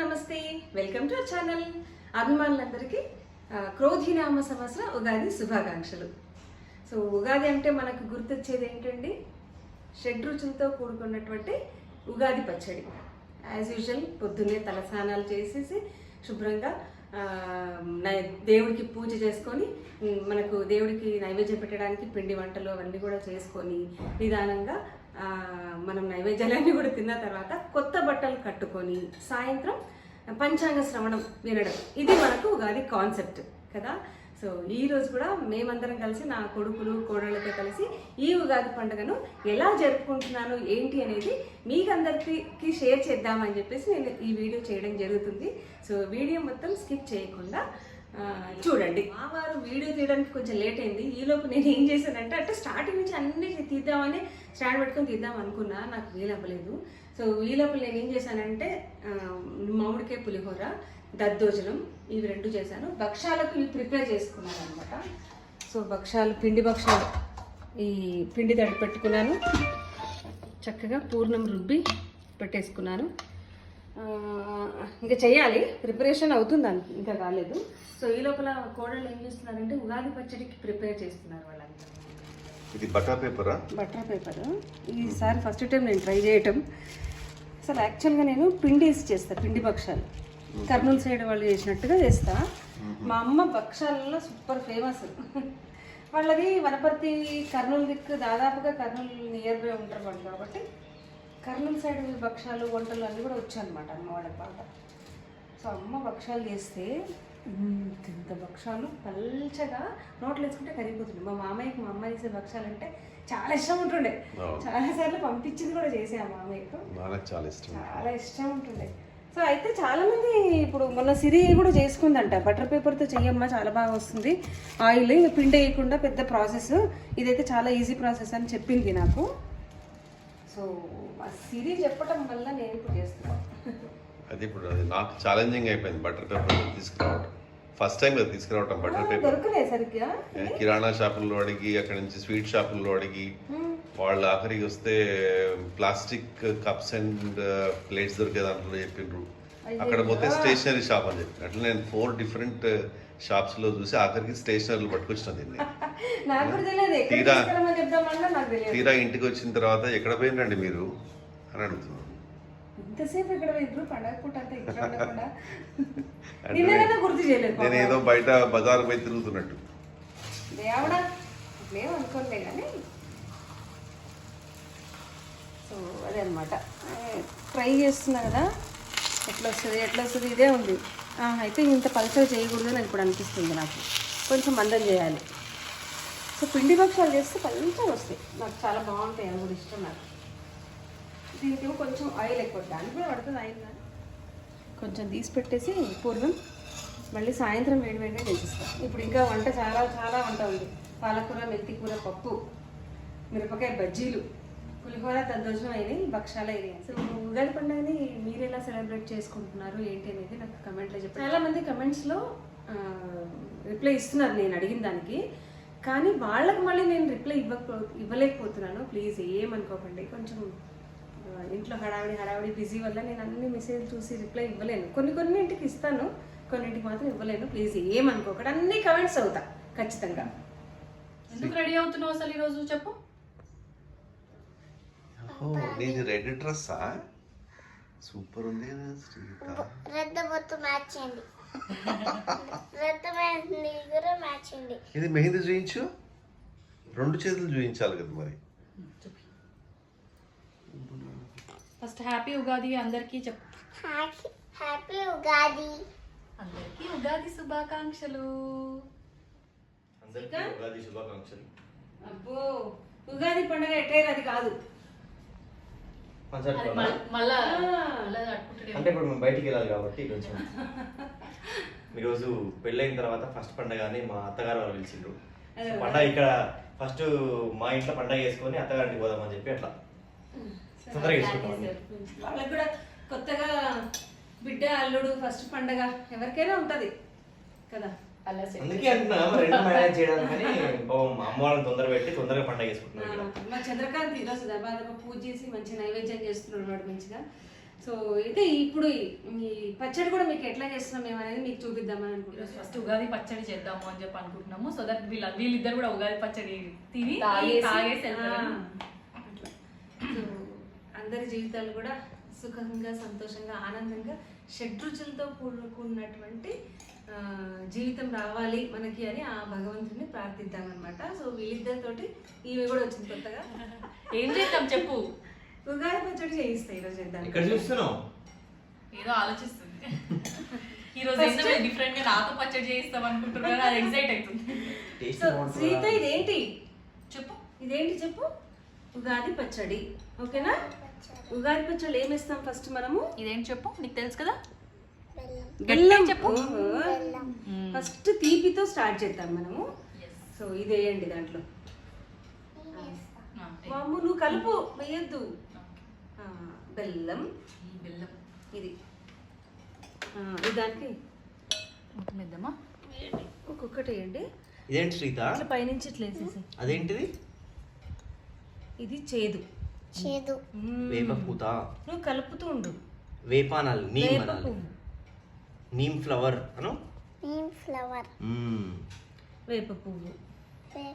నమస్తే, welcome to our channel. అభిమానులందరికీ క్రోధినామ సంవత్సర ఉగాది శుభాకాంక్షలు. సో ఉగాది అంటే మనకు గుర్తొచ్చేది ఏంటండి? షడ్రుచులతో కూడుకున్నటువంటి ఉగాది పచ్చడి. యాజ్ యూజువల్ పొద్దున్నే తలస్నానాలు చేసేసి శుభ్రంగా దేవుడికి పూజ చేసుకొని మనకు దేవుడికి నైవేద్యం పెట్టడానికి పిండి వంటలు అవన్నీ కూడా చేసుకొని నిదానంగా మనం నైవేద్యాలన్నీ కూడా తిన్న తర్వాత కొత్త బట్టలు కట్టుకొని సాయంత్రం పంచాంగ శ్రవణం వినడం, ఇది మనకు ఉగాది కాన్సెప్ట్ కదా. సో ఈ రోజు కూడా మేమందరం కలిసి నా కొడుకులు కోడళ్ళతో కలిసి ఈ ఉగాది పండుగను ఎలా జరుపుకుంటున్నాను ఏంటి అనేది మీకందరికీ షేర్ చేద్దామని చెప్పేసి నేను ఈ వీడియో చేయడం జరుగుతుంది. సో వీడియో మొత్తం స్కిప్ చేయకుండా చూడండి. మా వారు వీడియో తీయడానికి కొంచెం లేట్ అయింది. ఈలోపు నేను ఏం చేశానంటే అంటే స్టార్టింగ్ నుంచి అన్ని తీద్దామని స్టాండ్ పెట్టుకొని తీద్దాం అనుకున్నా, నాకు వీలవ్వలేదు. సో ఈలోపు నేను ఏం చేశానంటే మామిడికాయ పులిహోర, దద్దోజనం ఇవి రెండు చేశాను. భక్షాలకు ఇవి ప్రిపేర్ చేసుకున్నాను అనమాట. సో భక్షాలు, పిండి భక్షాలు ఈ పిండి తడి పెట్టుకున్నాను, చక్కగా పూర్ణం రుబ్బి పెట్టేసుకున్నాను. ఇంకా చెయ్యాలి, ప్రిపరేషన్ అవుతుందని ఇంకా కాలేదు. సో ఈ లోపల కోడళ్ళు ఏం చేస్తున్నారంటే ఉగాది పచ్చడికి ప్రిపేర్ చేస్తున్నారు వాళ్ళంతా. ఇది బటర్ పేపరా? Butter paper. ఈసారి ఫస్ట్ టైం నేను ట్రై చేయటం. అసలు యాక్చువల్గా నేను పిండి వేసి చేస్తాను, పిండి భక్షాలు కర్నూలు సైడ్ వాళ్ళు చేసినట్టుగా చేస్తా. మా అమ్మ భక్షాలలో సూపర్ ఫేమస్. వాళ్ళది వనపర్తి, కర్నూలు దిక్కు, దాదాపుగా కర్నూలు నియర్ బై ఉంటారు వాళ్ళు కాబట్టి కర్నూలు సైడ్ భక్షాలు వంటలు అన్నీ కూడా వచ్చాయన్నమాట అమ్మ వాళ్ళకి బాగా. సో అమ్మ భక్షాలు చేస్తే ఇంత భక్షాలు పల్చగా నోట్లు వేసుకుంటే కరిగిపోతుంది. మా మామయ్యకి మా అమ్మ చేసే భక్షాలు అంటే చాలా ఇష్టం ఉంటుండే. చాలాసార్లు పంపించింది కూడా చేసే ఆ మామయ్యకు చాలా ఇష్టం ఉంటుండే. సో అయితే చాలామంది ఇప్పుడు మొన్న సిరి కూడా చేసుకుందంట, బటర్ పేపర్తో చెయ్యమ్మా చాలా బాగా వస్తుంది, ఆయిల్ పిండి వేయకుండా, పెద్ద ప్రాసెస్, ఇదైతే చాలా ఈజీ ప్రాసెస్ అని చెప్పింది నాకు. సో ఆ సిరి చెప్పడం వల్ల నేను ఇప్పుడు చేస్తున్నాను. అది ఇప్పుడు అది నాకు ఛాలెంజింగ్ అయిపోయింది బటర్ పేపర్ తీసుకురావడం. ఫస్ట్ టైం అది తీసుకురావటం బటర్ పేపర్. దొరకలే సరిగ్గా. కిరాణా షాపుల్లో అడిగి, అక్కడ నుంచి స్వీట్ షాపుల్లో అడిగి, వాళ్ళు ఆఖరికి వస్తే ప్లాస్టిక్ కప్స్ అండ్ ప్లేట్స్ దొరికే దాంట్లో చెప్పిండ్రు. అక్కడ పోతే స్టేషనరీ షాప్ అని చెప్పి అట్లా నేను 4 డిఫరెంట్ షాప్స్ లో చూసి ఆఖరికి స్టేషనరీలు పట్టుకొచ్చిన దీన్ని. తీరా ఇంటికి వచ్చిన తర్వాత ఎక్కడ పోయిందండి మీరు అని అడుగుతున్నాను. నేను ఏదో బయట బజార్ పోయి తిరుగుతున్నట్టు. అనుకోలే కానీ సో అదే అనమాట, ట్రై చేస్తున్నా కదా, ఎట్లా వస్తుంది ఇదే ఉంది. అయితే ఇంత పల్చగా చేయకూడదు అని ఇప్పుడు అనిపిస్తుంది నాకు, కొంచెం మందం చేయాలి. సో పిండి భక్షాలు చేస్తే పల్చగా వస్తాయి, నాకు చాలా బాగుంటాయి, అది కూడా ఇష్టం నాకు. దీనికి కొంచెం ఆయిల్ ఎక్కువ, దానికి కూడా పడుతుంది ఆయిల్, కానీ కొంచెం తీసి పెట్టేసి పూర్వం మళ్ళీ సాయంత్రం వేడిగా చేసిస్తాను. ఇప్పుడు ఇంకా వంట చాలా వంట ఉంది. పాలకూర, మెంతి కూర, పప్పు, మిరపకాయ బజ్జీలు, పులిహోర, దద్దోజనం అయినాయి, భక్షాలు అయినాయి. అసలు ఉగాది పండుగని మీరు ఎలా సెలబ్రేట్ చేసుకుంటున్నారు ఏంటి అనేది నాకు కమెంట్లో చెప్పండి. చాలామంది కమెంట్స్లో రిప్లై ఇస్తున్నారు నేను అడిగిన దానికి, కానీ వాళ్ళకి మళ్ళీ నేను రిప్లై ఇవ్వలేకపోతున్నాను. ప్లీజ్ ఏమనుకోకండి, కొంచెం ఇంట్లో హడావిడి బిజీ వల్ల నేను అన్ని మెసేజ్ చూసి రిప్లై ఇవ్వలేను. కొన్నింటికి ఇస్తాను, కొన్నింటికి మాత్రం ఇవ్వలేను. ప్లీజ్ ఏమనుకోకండి, అన్ని కమెంట్స్ అవుతా ఖచ్చితంగా. ఎందుకు రెడీ అవుతున్నావు అసలు ఈరోజు చెప్పు? నీది రెడ్ డ్రెస్సా? సూపర్ ఉంది కదా శ్రీత. ఇది మెహందీ చూయించు, 2 చేతులు చూయించాలి కదా మరి. ఫస్ట్ హ్యాపీ ఉగాది అందరికీ చెప్పు. హ్యాపీ ఉగాది, అందరికీ ఉగాది శుభాకాంక్షలు. అబ్బో, ఉగాది పండుగ ఎట్టేది అది కాదు. అంటే ఇప్పుడు మేము బయటికి వెళ్ళాలి కాబట్టి కొంచెం ఈరోజు పెళ్ళైన తర్వాత ఫస్ట్ పండగ అని మా అత్తగారు వాళ్ళు పిలిచిండ్రు. పండగ ఇక్కడ ఫస్ట్ మా ఇంట్లో పండగ చేసుకొని అత్తగారికి పోదామని చెప్పి అట్లా తొందరగా చేసుకుంటాం. వాళ్ళకి కూడా కొత్తగా బిడ్డ, అల్లుడు, ఫస్ట్ పండగ ఎవరికైనా ఉంటది కదా. అందుకే అంటున్నా మేనేజ్ చేయడానికి అమ్మ వాళ్ళని తొందర పెట్టి తొందరగా పండగ చేసుకుంటున్నాను. మా చంద్రకాంత్ ఈరోజు దబాదబా పూజ చేసి మంచి నైవేద్యం చేస్తున్నాడు వాడు మంచిగా. సో అయితే ఇప్పుడు ఈ పచ్చడి కూడా మీకు ఎట్లా చేస్తున్నాం మేము అనేది మీకు చూపిద్దామని ఈరోజు అనుకుంటున్నాం. ఫస్ట్ ఉగాది పచ్చడి చేద్దాము అని చెప్పి అనుకుంటున్నాము. సో దట్ వీళ్ళిద్దరు కూడా ఉగాది పచ్చడి తిని తాగేసి వెళ్తారు. అట్లా. సో అందరి జీవితాలు కూడా సుఖంగా సంతోషంగా ఆనందంగా షడ్రుచులతో కూడుకున్నటువంటి జీవితం రావాలి మనకి అని ఆ భగవంతుడిని ప్రార్థిద్దామన్నమాట. సో వీళ్ళిద్దరితోటి ఈమె కూడా వచ్చింది కొత్తగా. ఏం చేద్దాం చెప్పు. ఉగాది పచ్చడి చేయిస్తాయి ఈరోజు చేద్దాం. ఇక్కడ చూస్తున్నావు ఏదో ఆలోచిస్తుంది. ఈ రోజు ఏంటో డిఫరెంట్ గా నాతో పచ్చడి చేయిస్తాం అనుకుంటున్నారు. అది ఎక్సైట్ అవుతుంది. సో సీత ఇదేంటి చెప్పు. ఇదేంటి చెప్పు. ఉగాది పచ్చడి, ఓకేనా? ఉగాది పచ్చడి ఏమేస్తాం ఫస్ట్ మనము? ఇదేంటి చెప్పు, నీకు తెలుసు కదా. బెల్లం చెప్పు. ఫస్ట్ తీపితో స్టార్ట్ చేద్దాం మనము. సో ఇది వేయండి దాంట్లో. మాము నువ్వు కలుపు, వేయద్దు. బెల్లం, బెల్లం ఇది ఇది దానికి వేద్దామా. ఒక్కొక్కటి వేయండి. ఇదేంటి శ్రీత? ఇట్లా పైనుంచి ఇట్లా వేసేసి. అదేంటిది? ఇది చేదు. చేదు. వేప పూత. నువ్వు కలుపుతూ ఉండు. వేప అనాలి, నీమ్ వేప అనాలి. పువ్వు. నీమ్ ఫ్లవర్ అను. నీమ్ ఫ్లవర్. వేప పువ్వు,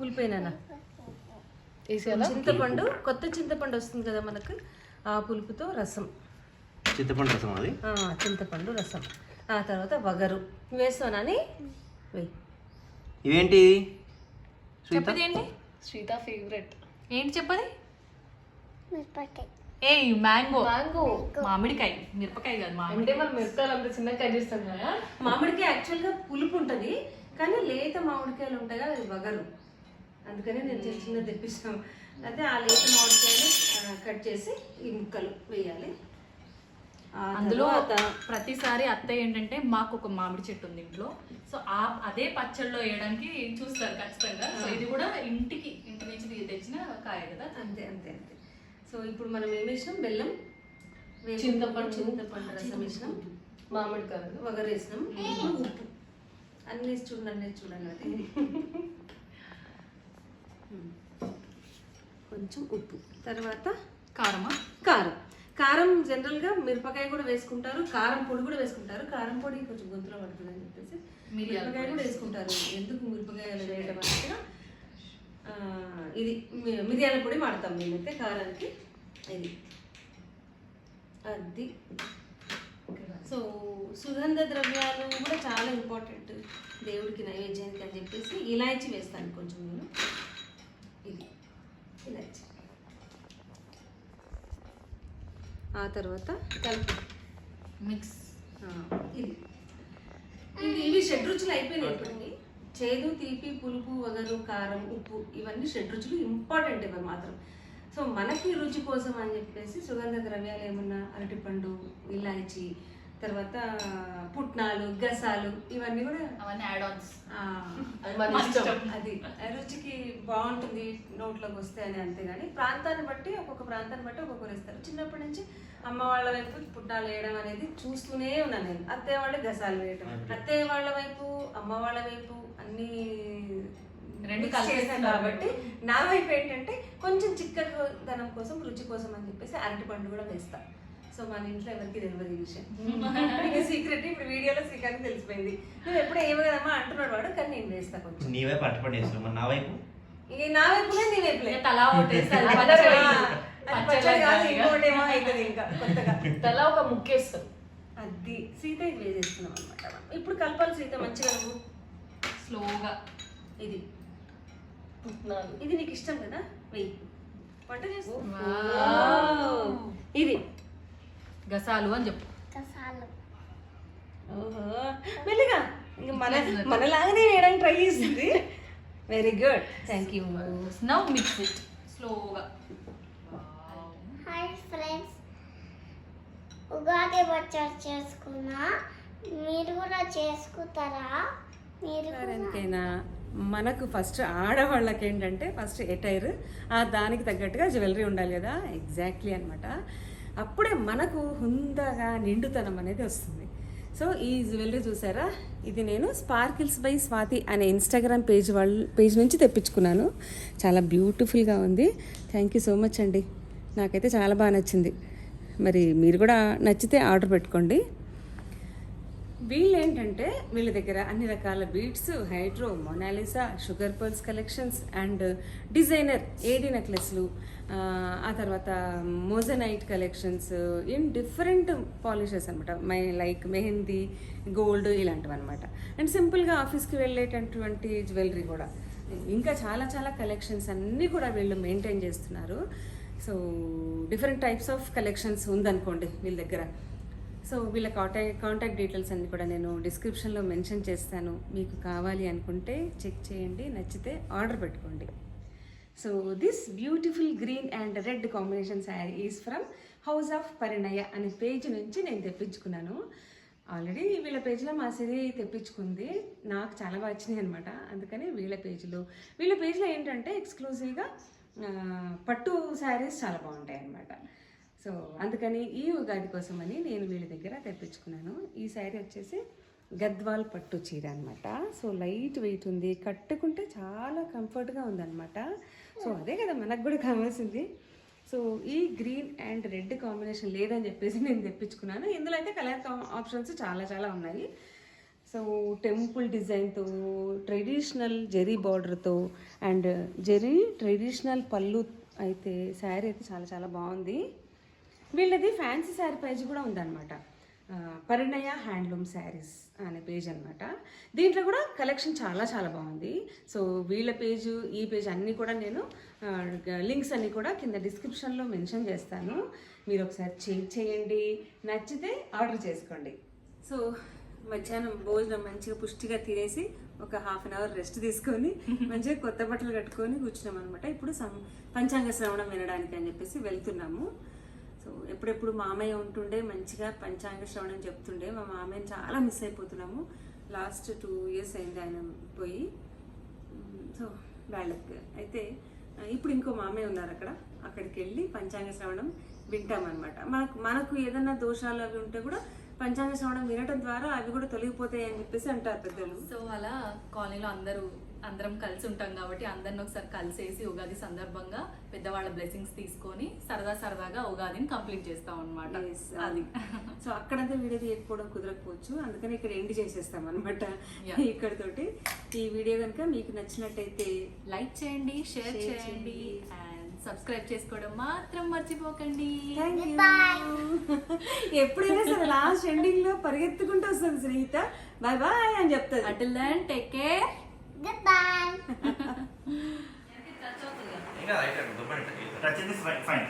పులిపోయినా చింతపండు, కొత్త చింతపండు వస్తుంది కదా మనకు, ఆ పులుపుతో రసం. చింతపండు రసం అది. చింతపండు రసం. ఆ తర్వాత వగరు వేస్తానని వెయ్యి. ఇవేంటి చెప్పది ఏంటి? శ్రీత ఫేవరెట్ ఏంటి చెప్పది? మిరపకాయ. ఏ మ్యాంగో. మ్యాంగో మామిడికాయ, మిరపకాయ కాదు మామిడి. అంటే మనం మిరపకాయలు అంత చిన్నగా కట్ చేస్తాం కదా. మామిడికాయ యాక్చువల్గా పులుపు ఉంటుంది, కానీ లేత మామిడికాయలు ఉంటాయి కదా, అది వగరు. అందుకని నేను చిన్న చిన్న తెప్పిస్తాను. అయితే ఆ లేత మామిడికాయలు కట్ చేసి ఈ ముక్కలు వేయాలి. అందులో ప్రతిసారి అత్తయ్య ఏంటంటే మాకు ఒక మామిడి చెట్టు ఉంది ఇంట్లో. సో అదే పచ్చళ్ళలో వేయడానికి చూస్తారు ఖచ్చితంగా. సో ఇది కూడా ఇంటి నుంచి తెచ్చిన కాయ కదా. అంతే అంతే అంతే. సో ఇప్పుడు మనం ఏం వేసినాం? బెల్లం, చింతపండు రసం వేసినాం, మామిడికాయలు వగరు వేసినాం, ఉప్పు అన్నీ వేసి చూడండి, అన్నీ వేసి చూడండి. అది కొంచెం ఉప్పు, తర్వాత కారమా? కారం. కారం జనరల్గా మిరపకాయ కూడా వేసుకుంటారు, కారం పొడి కూడా వేసుకుంటారు. కారం పొడి కొంచెం గొంతులో పడుతుంది అని చెప్పేసి మిరపకాయ కూడా వేసుకుంటారు. ఎందుకు మిరపకాయలు వేయడం అంటే ఇది మిరియాల పొడి వాడతాం మేమైతే కారానికి. ఇది అది. సో సుగంధ ద్రవ్యాలు కూడా చాలా ఇంపార్టెంట్ దేవుడికి నైవేద్యానికి అని చెప్పేసి ఇలాచి వేస్తాను కొంచెం నేను. ఇది ఇలాచి. ఆ తర్వాత కలిపి మిక్స్. ఇది ఇవి షడ్రుచులు అయిపోయినాయి. ఇప్పటికి చేదు, తీపి, పులుపు, వగరు, కారం, ఉప్పు ఇవన్నీ షడ్రుచులు ఇంపార్టెంట్ ఇవి మాత్రం. సో మనకి రుచి కోసం అని చెప్పేసి సుగంధ ద్రవ్యాలు ఏమన్నా అరటిపండు, ఇలాచి, తర్వాత పుట్నాలు, గసాలు ఇవన్నీ కూడా అవన్నీ యాడ్ ఆన్స్. అది రుచికి బాగుంటుంది నోట్లోకి వస్తే అని. అంతేగాని ప్రాంతాన్ని బట్టి ఒక్కొక్క ప్రాంతాన్ని బట్టి ఒక్కొక్కరు ఇస్తారు. చిన్నప్పటి నుంచి అమ్మ వాళ్ళ వైపు పుట్నాలు వేయడం అనేది చూస్తూనే ఉన్నాను నేను. అత్తయ్య వాళ్ళు గసాలు వేయడం, అత్తయ్య వాళ్ళ వైపు అమ్మ వాళ్ళ వైపు అన్ని రెండు చేశాను. కాబట్టి నా వైపు ఏంటంటే కొంచెం చిక్కదనం కోసం, రుచి కోసం అని చెప్పేసి అరటిపండు కూడా వేస్తా. సో మన ఇంట్లో ఎవరికి తెలియదు ఈ విషయం. సీక్రెట్ ఇప్పుడు వీడియోలో శ్రీకాంత్ తెలిసిపోయింది. నువ్వు ఎప్పుడు ఏమో అంటున్నాడు వాడు, కానీ నేను వేస్తా కొంచెం. నీ వైపు అరటిపండు వేస్తున్నావు, మరి నా వైపు? ఇక నా వైపులే నీ వైపులే. తలా ఒకటేసారి పచ్చడి కాదు, ఇంకోటి ఏమో అవుతుంది ఇంకా కొత్తగా. తలా ఒక ముక్కేస్తాం. అది సీత ఇది వేసేస్తున్నాం అనమాట. ఇప్పుడు కలపాలి సీత మంచిగా నువ్వు స్లోగా. ఇది పుట్నాలు. ఇది నీకు ఇష్టం కదా, వెయ్యి. వంట చేస్తూ ఇది గసాలు అని చెప్పు. కసాలు. ఓహో మెల్లిగా ఇంకా మనలాగానే వేయడానికి ట్రై చేస్తుంది. Very good, thank you. Now mix it స్లోగా. హాయ్ ఫ్రెండ్స్, ఉగాది పచ్చడి చేసుకున్నా, మీరు కూడా చేసుకుంటారా? మీరు ఎవరికైనా మనకు ఫస్ట్ ఆడవాళ్ళకి ఏంటంటే ఫస్ట్ ఎటైర్, దానికి తగ్గట్టుగా జ్యువెలరీ ఉండాలి కదా. ఎగ్జాక్ట్లీ అనమాట. అప్పుడే మనకు హుందాగా నిండుతనం అనేది వస్తుంది. సో ఈ జ్యువెలరీ చూసారా, ఇది నేను స్పార్కిల్స్ బై స్వాతి అనే ఇన్స్టాగ్రామ్ పేజ్ నుంచి తెప్పించుకున్నాను. చాలా బ్యూటిఫుల్గా ఉంది. థ్యాంక్ యూ సో మచ్ అండి, నాకైతే చాలా బాగా నచ్చింది. మరి మీరు కూడా నచ్చితే ఆర్డర్ పెట్టుకోండి. వీళ్ళు ఏంటంటే వీళ్ళ దగ్గర అన్ని రకాల beads, hydro, Mona Lisa, sugar pearls collections and designer AD నెక్లెస్లు, ఆ తర్వాత moissanite collections in different polishes అనమాట. లైక్ మెహందీ, గోల్డ్ ఇలాంటివి అనమాట. అండ్ సింపుల్గా ఆఫీస్కి వెళ్ళేటటువంటి జ్యువెలరీ కూడా, ఇంకా చాలా చాలా కలెక్షన్స్ అన్నీ కూడా వీళ్ళు మెయింటైన్ చేస్తున్నారు. So different types of collections ఉందనుకోండి వీళ్ళ దగ్గర. సో వీళ్ళ కాంటాక్ట్ డీటెయిల్స్ అన్నీ కూడా నేను డిస్క్రిప్షన్లో మెన్షన్ చేస్తాను. మీకు కావాలి అనుకుంటే చెక్ చేయండి, నచ్చితే ఆర్డర్ పెట్టుకోండి. So this beautiful green and red combination sari is from house of Parinaya అనే పేజ్ నుంచి నేను తెప్పించుకున్నాను. ఆల్రెడీ వీళ్ళ పేజ్లో మా సిరి తెప్పించుకుంది, నాకు చాలా బాగా వచ్చినాయి అనమాట. అందుకని వీళ్ళ పేజ్లో ఏంటంటే ఎక్స్క్లూజివ్గా పట్టు శారీస్ చాలా బాగుంటాయి అన్నమాట. సో అందుకని ఈ ఉగాది కోసమని నేను వీళ్ళ దగ్గర తెప్పించుకున్నాను. ఈ శారీ వచ్చేసి గద్వాల్ పట్టు చీర అనమాట. సో లైట్ వెయిట్ ఉంది, కట్టుకుంటే చాలా కంఫర్ట్గా ఉందన్నమాట. సో అదే కదా మనకు కూడా కావాల్సింది. సో ఈ గ్రీన్ అండ్ రెడ్ కాంబినేషన్ లేదని చెప్పేసి నేను తెప్పించుకున్నాను. ఇందులో అయితే కలర్ ఆప్షన్స్ చాలా చాలా ఉన్నాయి. సో టెంపుల్ డిజైన్తో, ట్రెడిషనల్ జెరీ బార్డర్తో అండ్ జెరీ ట్రెడిషనల్ పళ్ళు అయితే శారీ అయితే చాలా చాలా బాగుంది. వీళ్ళది ఫ్యాన్సీ శారీ పేజ్ కూడా ఉందన్నమాట. పరిణయ హ్యాండ్లూమ్ శారీస్ అనే పేజ్ అనమాట. దీంట్లో కూడా కలెక్షన్ చాలా చాలా బాగుంది. సో వీళ్ళ పేజ్, ఈ పేజ్ అన్నీ కూడా నేను లింక్స్ అన్నీ కూడా కింద డిస్క్రిప్షన్లో మెన్షన్ చేస్తాను. మీరు ఒకసారి చెక్ చేయండి, నచ్చితే ఆర్డర్ చేసుకోండి. సో మధ్యాహ్నం భోజనం మంచిగా పుష్టిగా తినేసి ఒక హాఫ్ అన్ అవర్ రెస్ట్ తీసుకొని మంచిగా కొత్త బట్టలు కట్టుకొని కూర్చున్నాం అనమాట. ఇప్పుడు పంచాంగ శ్రవణం వినడానికి అని చెప్పేసి వెళ్తున్నాము. సో ఎప్పుడెప్పుడు మామయ్య ఉంటుండే మంచిగా పంచాంగ శ్రవణం చెప్తుండే. మా మామయ్యని చాలా మిస్ అయిపోతున్నాము. లాస్ట్ 2 years అయింది ఆయన పోయి. సో వాళ్ళకి అయితే ఇప్పుడు ఇంకో మామయ్య ఉన్నారు అక్కడికి వెళ్ళి పంచాంగ శ్రవణం వింటామన్నమాట. మనకు ఏదన్నా దోషాలు అవి ఉంటే కూడా పంచాంగ శ్రవణం వినటం ద్వారా అవి కూడా తొలగిపోతాయి అని చెప్పేసి అంటారు పెద్దలు. సో అలా కాలనీలో అందరం కలిసి ఉంటాం కాబట్టి అందరిని ఒకసారి కలిసేసి ఉగాది సందర్భంగా పెద్దవాళ్ళ బ్లెస్సింగ్స్ తీసుకొని సరదాగా ఉగాదిని కంప్లీట్ చేస్తాం అనమాట. అది సో అక్కడంతా వీడియో తీయకపోవడం కుదరకపోవచ్చు, అందుకని ఇక్కడ ఎండ్ చేసేస్తాం అనమాట ఇక్కడతోటి. ఈ వీడియో కనుక మీకు నచ్చినట్టయితే లైక్ చేయండి, షేర్ చేయండి అండ్ సబ్స్క్రైబ్ చేసుకోవడం మాత్రం మర్చిపోకండి. ఎప్పుడైనా సరే లాస్ట్ ఎండింగ్ లో పరిగెత్తుకుంటూ వస్తుంది స్నేహిత బాయ్ బాయ్ అని చెప్తుంది. Until then take care, Goodbye. ఇంకా రైట్ దుబ్బడి టచ్ ఇస్ ఫైన్